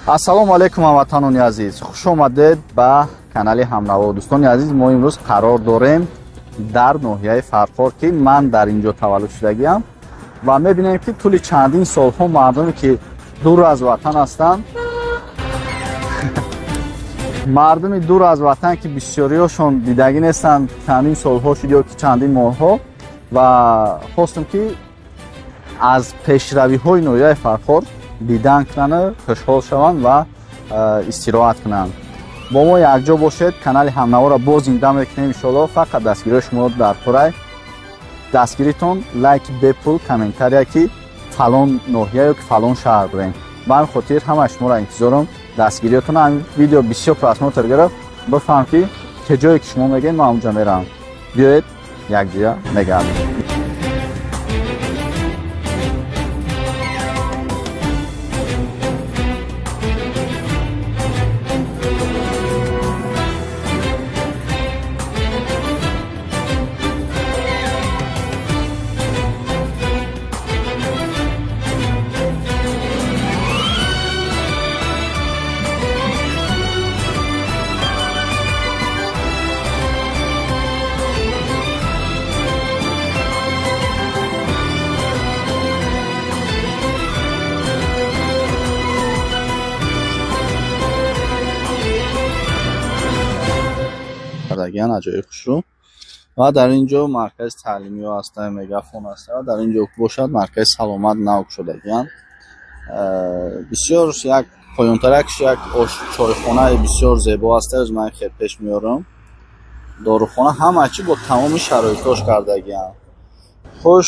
ассалому алайкум ҳамватанони азиз, хуш омадед ба канали ҳамнаво. дӯстони азиз, мо имрӯз қарор дорем дар ноҳияи Фархор ки ман дар ин ҷо таваллуд шудагиам ва мебинем ки тӯли чандин солҳо мардуме ки дур аз ватан ҳастанд, мардуми дур аз ватан ки бисёриҳошон дидагӣ нестанд, чандин солҳо шуд ё ки чандин моҳҳо, ва хостем ки аз пешравиҳои ноҳияи Фархор дидан кунанд, хушҳол шаванд ва истироҳат кунанд. бо мо якҷо бошед. канали ҳамнаворо боз зинда мекунем иншоалло. фақат дастгириҳои шумо дар кораи дастгиритон лайки бепул комментария ки фалон ноҳия ё ки фалон шаҳр бурем. ба ҳамин хотир ҳамаи шуморо интизорам дастгириётон. ҳамин видео бисёр просмотр гирифт, бифаҳм ки чӣ ҷое ки шумо мегӯед ман онҷо меравам. биёед якҷоя мегардем. аҷои хушрӯ ва дар ин ҷо маркази таълимиҳо ҳастанд, мегафон аст ва дар ин ҷо бошад маркази саломат нав кушодагианд. бисёр як поёнтаракш як чойхонаи бисёр зебо аст. аз ман хел пеш меёрам. дорухона ҳама чӣ бо тамоми шароитош кардагианд. хуш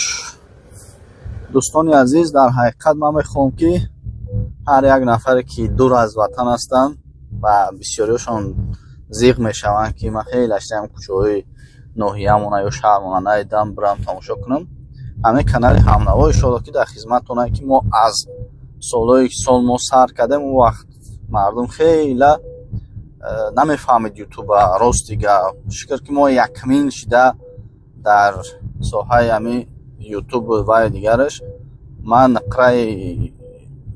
дӯстони азиз, дар ҳақиқат ман мехоҳам ки ҳар як нафаре ки дур аз ватан ҳастанд ва бисёриҳошон зиқ мешаванд ки ман хеле аштаам кӯчаҳои ноҳиямона ё шаҳрмона надидам, бирам тамошо кунам. ҳамин канали ҳамнаво иншоалло ки дар хизматонам ки мо аз солҳои сол мо сар кардем, он вақт мардум хеле намефаҳмид ютуба рости гап. шукр ки мо якмин шида дар соҳаи ҳамин ютуб ва дигараш ман иқраи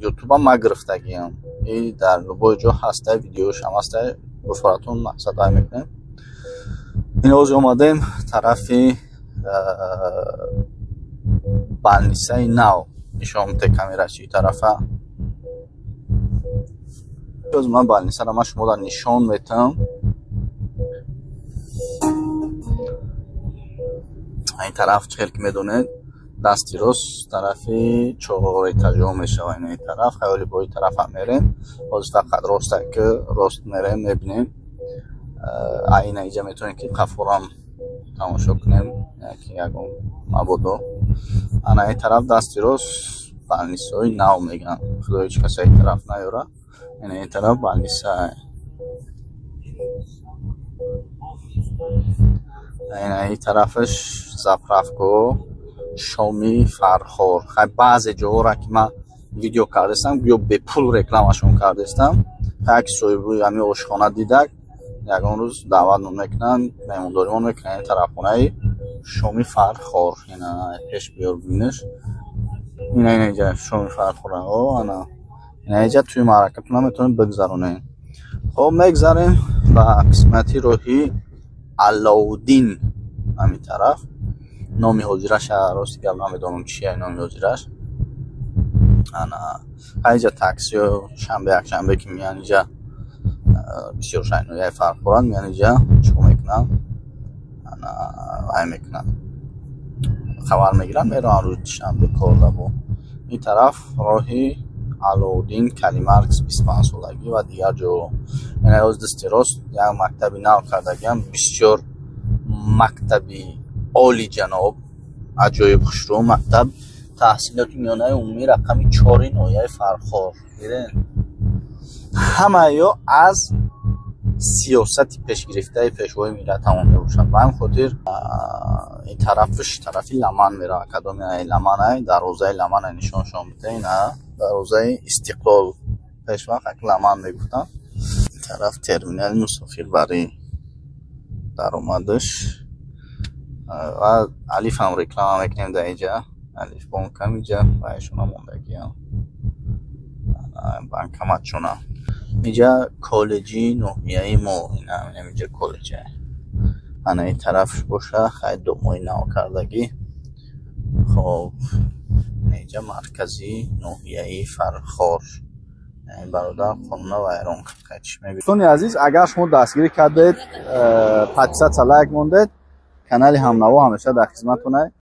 ютуба ма гирифтагиам. и дар любой ҷо ҳаста, видеош ҳам ҳаста. буфаратон мақсад ай мекунем. инҳоз омадем тарафи балнисаи нав нишон мете камера чӣ тарафа. ҳоз ман балнисара ман шуморо нишон метам. ин тараф чхел ки медонед дасти рост тарафи 4 этажо мешава. ин тараф хаёли бо ин тараф ҳам мерем. ҳозир фақат роста ки рост мерем мебинем. айна инҷа метавонем ки қафорам тамошо кунем. ягон мабодо ана ин тараф дасти рост балнисаи нав меган. худои ҳеҷ касе ин тараф наёра. ин тараф балниса. ин тарафаш заправкаҳо шоми Фархор. баъзе ҷоҳоро ки ман видео кардастам гӯё бепул рекламашон кардастам. як соҳиби ҳамин ошхона дидак ягон рӯз даъват мекунанд, меҳмондоримон мекунанд. ин тарафхонаи шоми Фархор. ина пеш биёр бинаш. ина инҷа шоми Фархораҳо ана инҷа туи маъракатона метавонем бигзаронем. хоб мегзарем ба қисмати роҳи Алауддин. ҳамин тараф номи ҳозираш рости гап намедонам чия номи ҳозираш. ана ҳайҷа таксиё шанбе якшанбе ки миян инҷа бисёр шайнояи Фархоранд миян инҷа чиқо мекунанд. ана ҳай мекунанд, хабар мегиранд, мераванд рӯзи шанбе кор лабо. ин тараф роҳи Алауддин Калимаркс 25 солагӣ ва дигар ҷоҳо. ин ҳоз дасти рост як мактаби нав кардагиам. бисёр мактаби олиҷаноб, аҷоиб хушрӯ мактаб. таҳсилоти миёнаи умумӣ рақами 4 ноҳияи Фархор. ҳамаё аз сиёсати пешгирифтаи пешвои миллат ҳамон мебошад. ба ҳамин хотир ин тарафаш тарафи Ламан меравад. академияи Ламан, дарвозаи Ламан нишоншон бида. ина дарвозаи Истиқлол пешвақт Ламан мегуфтанд. ин тараф терминали мусофирбарӣ даромадаш ва алиф ҳам реклама мекунем дар инҷа. алиф банкам инҷа ва шумо мондагиам банкомат шуна اینجا کالجی نوحیه ما، این اینجا کالجه. انا این طرفش باشه خیلی دومای نو کردگی. خب اینجا مرکزی نوحیه فرخار، یعنی برادر خانه ویران کچ میبینید. دوستان عزیز، اگر شما دستگیری کردید 500 لایک موندید، کانال همنوا همیشه در خدمتتونه.